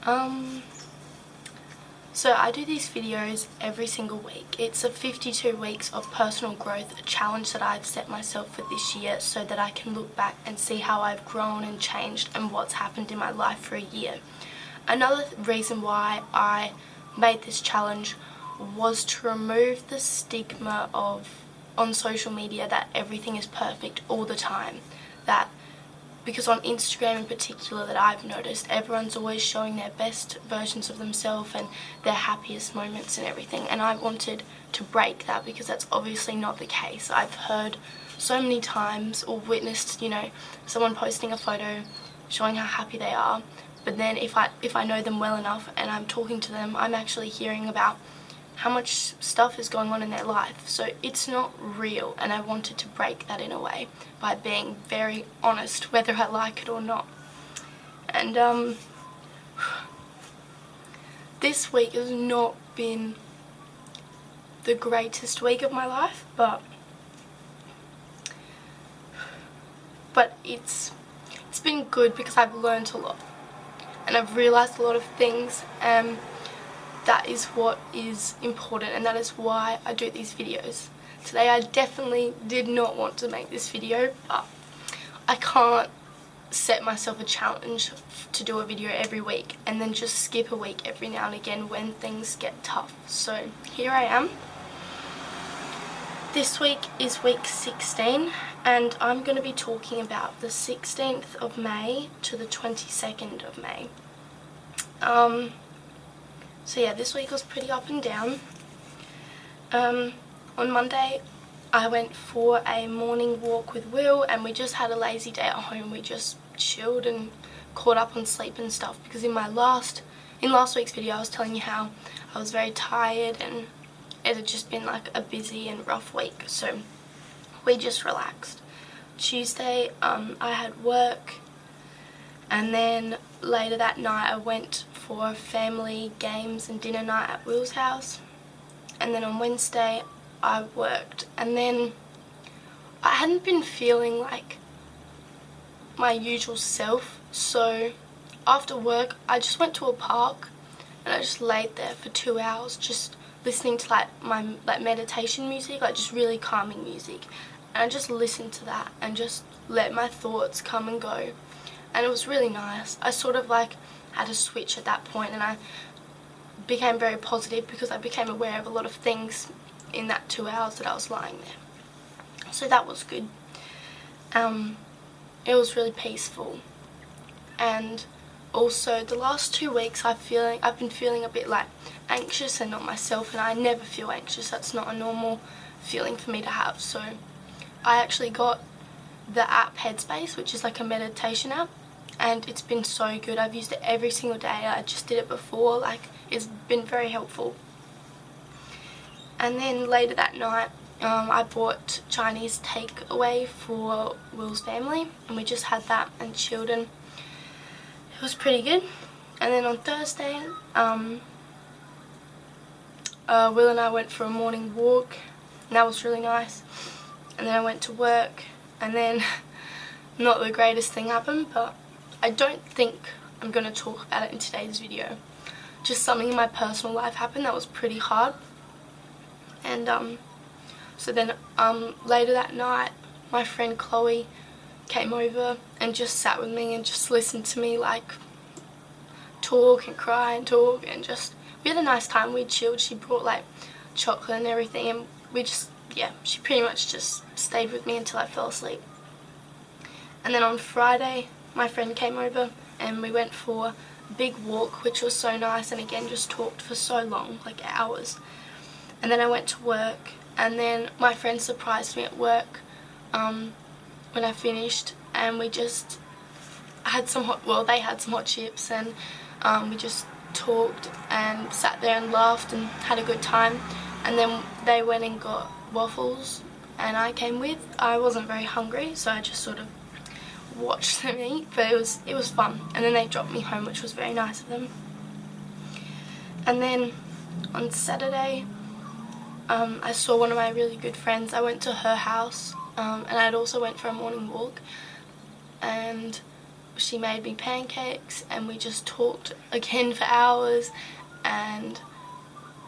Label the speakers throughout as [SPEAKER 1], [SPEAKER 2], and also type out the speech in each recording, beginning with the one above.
[SPEAKER 1] Um, so I do these videos every single week. It's a 52 weeks of personal growth, a challenge that I've set myself for this year so that I can look back and see how I've grown and changed and what's happened in my life for a year. Another reason why I made this challenge was to remove the stigma of on social media that everything is perfect all the time. Because on Instagram in particular, that I've noticed, everyone's always showing their best versions of themselves and their happiest moments and everything, and I wanted to break that because that's obviously not the case. I've heard so many times or witnessed, someone posting a photo showing how happy they are, but then if I know them well enough and I'm talking to them, I'm actually hearing about how much stuff is going on in their life. So it's not real, and I wanted to break that in a way by being very honest, whether I like it or not. And this week has not been the greatest week of my life, but it's been good because I've learned a lot and I've realised a lot of things. That is what is important, and that is why I do these videos. Today I definitely did not want to make this video, but I can't set myself a challenge to do a video every week and then just skip a week every now and again when things get tough. So here I am. This week is week 16, and I'm going to be talking about the 16th of May to the 22nd of May. So yeah, this week was pretty up and down. On Monday I went for a morning walk with Will, and we just had a lazy day at home. We just chilled and caught up on sleep and stuff, because in last week's video I was telling you how I was very tired and it had just been like a busy and rough week, so we just relaxed. Tuesday I had work, and then later that night I went for family games and dinner night at Will's house, and then on Wednesday I worked, and then I hadn't been feeling like my usual self, so after work I just went to a park and I just laid there for 2 hours just listening to my meditation music, just really calming music, and I just listened to that and just let my thoughts come and go. And it was really nice. I sort of had a switch at that point, and I became very positive because I became aware of a lot of things in that 2 hours that I was lying there. So that was good. It was really peaceful. And also the last 2 weeks I've been feeling a bit anxious and not myself, and I never feel anxious. That's not a normal feeling for me to have. So I actually got the app Headspace, which is like a meditation app, and it's been so good. I've used it every single day. I just did it before. It's been very helpful. And then later that night I bought Chinese takeaway for Will's family, and we just had that and chilled, and it was pretty good. And then on Thursday Will and I went for a morning walk, and that was really nice. And then I went to work, and then not the greatest thing happened, but I don't think I'm going to talk about it in today's video. Just something in my personal life happened that was pretty hard. And so then later that night my friend Chloe came over and just sat with me and just listened to me talk and cry and talk, and we had a nice time. We chilled. She brought chocolate and everything, and she pretty much just stayed with me until I fell asleep. And then on Friday my friend came over and we went for a big walk, which was so nice, and again just talked for so long, hours. And then I went to work, and then my friend surprised me at work when I finished, and we just had they had some hot chips, and we just talked and sat there and laughed and had a good time. And then they went and got waffles, and I came with. I wasn't very hungry, so I just sort of watched them eat, but it was fun. And then they dropped me home, which was very nice of them. And then on Saturday I saw one of my really good friends. I went to her house, and I'd also went for a morning walk, and she made me pancakes and we just talked again for hours, and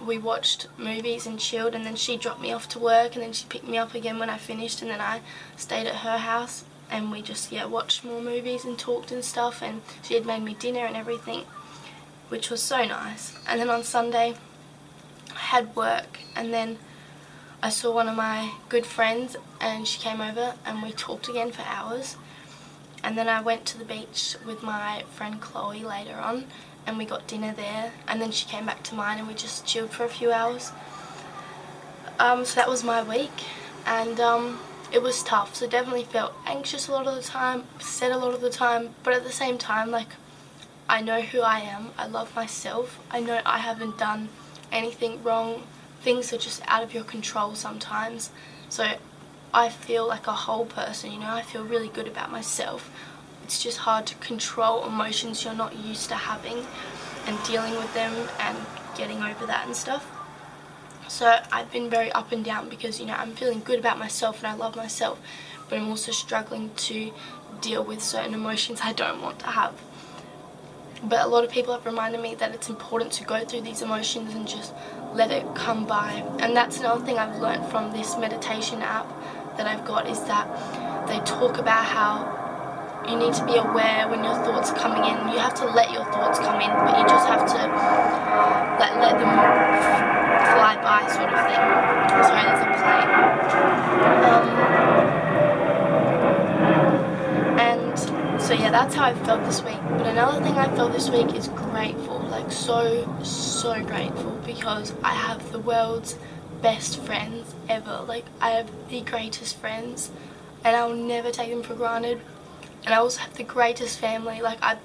[SPEAKER 1] we watched movies and chilled, and then she dropped me off to work, and then she picked me up again when I finished, and then I stayed at her house and we just watched more movies and talked and stuff, and she had made me dinner and everything, which was so nice. And then on Sunday I had work, and then I saw one of my good friends and she came over and we talked again for hours. And then I went to the beach with my friend Chloe later on, and we got dinner there, and then she came back to mine and we just chilled for a few hours. So that was my week, and it was tough. So definitely felt anxious a lot of the time, upset a lot of the time, but at the same time, like, I know who I am, I love myself, I know I haven't done anything wrong. Things are just out of your control sometimes, so I feel like a whole person, you know, I feel really good about myself. It's just hard to control emotions you're not used to having and dealing with them and getting over that and stuff. So I've been very up and down because, you know, I'm feeling good about myself and I love myself, but I'm also struggling to deal with certain emotions I don't want to have. But a lot of people have reminded me that it's important to go through these emotions and just let it come by. And that's another thing I've learned from this meditation app that I've got, is that they talk about how you need to be aware when your thoughts are coming in. You have to let your thoughts come in, but you just have to let them fly by, sort of thing. Sorry, there's a plane. And so yeah, that's how I felt this week. But another thing I felt this week is grateful, like so grateful, because I have the world's best friends ever. Like, I have the greatest friends and I'll never take them for granted. And I also have the greatest family. Like, I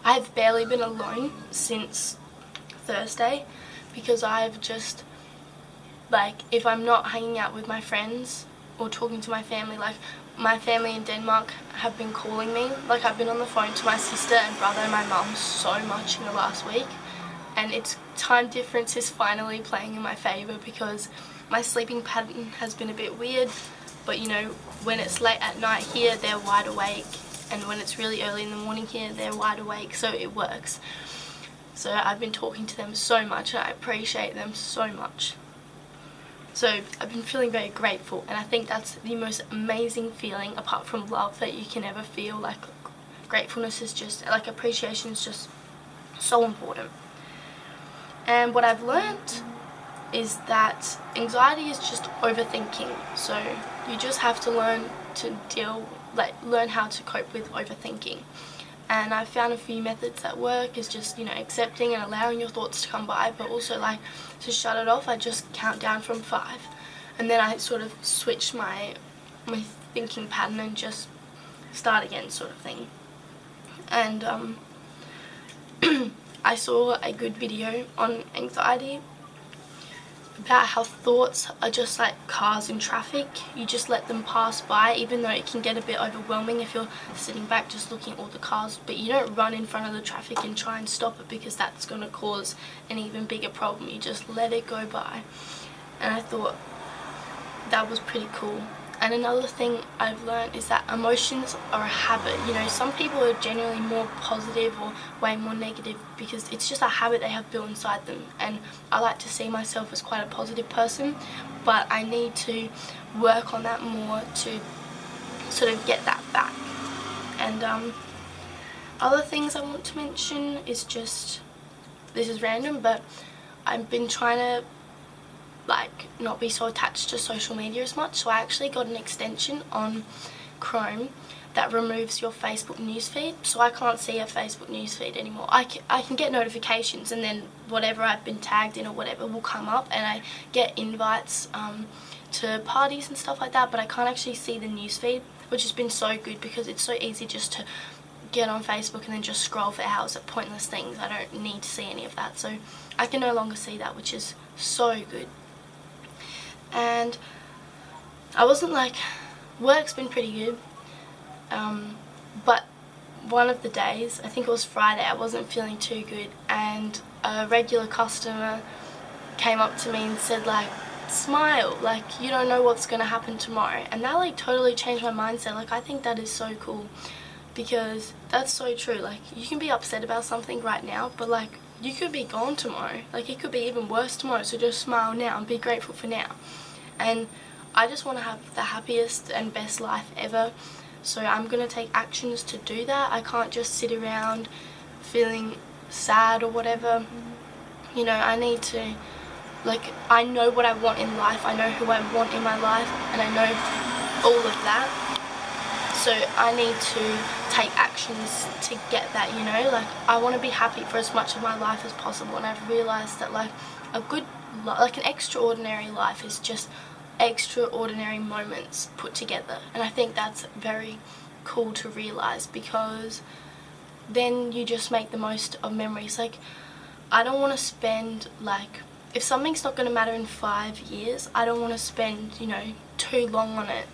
[SPEAKER 1] have barely been alone since Thursday, because I've just, like, if I'm not hanging out with my friends or talking to my family, like, my family in Denmark have been calling me. Like, I've been on the phone to my sister and brother and my mum so much in the last week, and it's time difference is finally playing in my favour, because my sleeping pattern has been a bit weird. But, you know, when it's late at night here, they're wide awake, and when it's really early in the morning here, they're wide awake, so it works. So I've been talking to them so much, and I appreciate them so much. So I've been feeling very grateful, and I think that's the most amazing feeling, apart from love, that you can ever feel. Like, gratefulness is just, like, appreciation is just so important. And what I've learnt is that anxiety is just overthinking. So you just have to learn to learn how to cope with overthinking. And I found a few methods that work, is just, you know, accepting and allowing your thoughts to come by, but also, like, to shut it off, I just count down from 5, and then I sort of switch my thinking pattern and just start again, sort of thing. And I saw a good video on anxiety about how thoughts are just like cars in traffic. You just let them pass by, even though it can get a bit overwhelming if you're sitting back just looking at all the cars, but you don't run in front of the traffic and try and stop it, because that's going to cause an even bigger problem. You just let it go by. And I thought that was pretty cool. And another thing I've learned is that emotions are a habit. You know, some people are generally more positive or way more negative because it's just a habit they have built inside them. And I like to see myself as quite a positive person, but I need to work on that more to sort of get that back. And other things I want to mention is just, this is random, but I've been trying to not be so attached to social media as much, so I actually got an extension on Chrome that removes your Facebook newsfeed, so I can't see a Facebook newsfeed anymore. I can get notifications, and then whatever I've been tagged in or whatever will come up, and I get invites to parties and stuff like that, but I can't actually see the newsfeed, which has been so good because it's so easy just to get on Facebook and then just scroll for hours at pointless things. I don't need to see any of that, so I can no longer see that, which is so good. And I wasn't work's been pretty good, but one of the days, I think it was Friday, I wasn't feeling too good, and a regular customer came up to me and said, smile, you don't know what's going to happen tomorrow. And that totally changed my mindset. I think that is so cool, because that's so true. Like, you can be upset about something right now, but like, you could be gone tomorrow. Like, it could be even worse tomorrow, so just smile now and be grateful for now. And I just want to have the happiest and best life ever, so I'm going to take actions to do that. I can't just sit around feeling sad or whatever. You know, I need to, like, I know what I want in life, I know who I want in my life, and I know all of that. So I need to take actions to get that, you know. Like, I want to be happy for as much of my life as possible, and I've realised that like an extraordinary life is just extraordinary moments put together. And I think that's very cool to realise, because then you just make the most of memories. Like, I don't want to spend, like, if something's not going to matter in 5 years, I don't want to spend, you know, too long on it,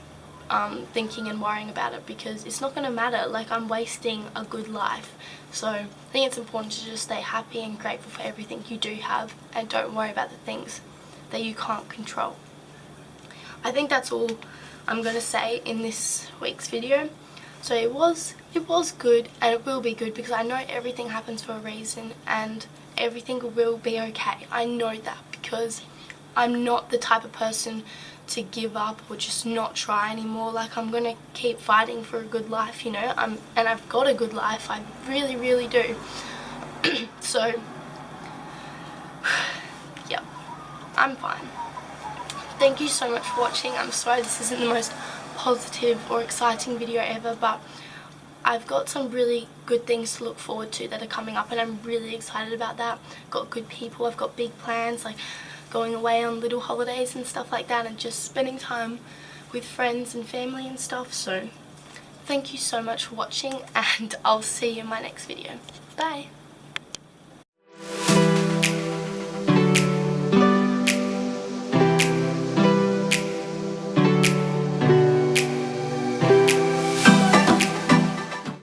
[SPEAKER 1] thinking and worrying about it, because it's not going to matter. Like, I'm wasting a good life. So I think it's important to just stay happy and grateful for everything you do have, and don't worry about the things that you can't control. I think that's all I'm going to say in this week's video. So it was good, and it will be good, because I know everything happens for a reason, and everything will be okay. I know that, because I'm not the type of person to give up or just not try anymore. Like, I'm gonna keep fighting for a good life, you know. And I've got a good life, I really, really do. So yeah, I'm fine. Thank you so much for watching. I'm sorry this isn't the most positive or exciting video ever, but I've got some really good things to look forward to that are coming up, and I'm really excited about that. I've got good people, I've got big plans, like going away on little holidays and stuff like that, and just spending time with friends and family and stuff. So thank you so much for watching, and I'll see you in my next video. Bye!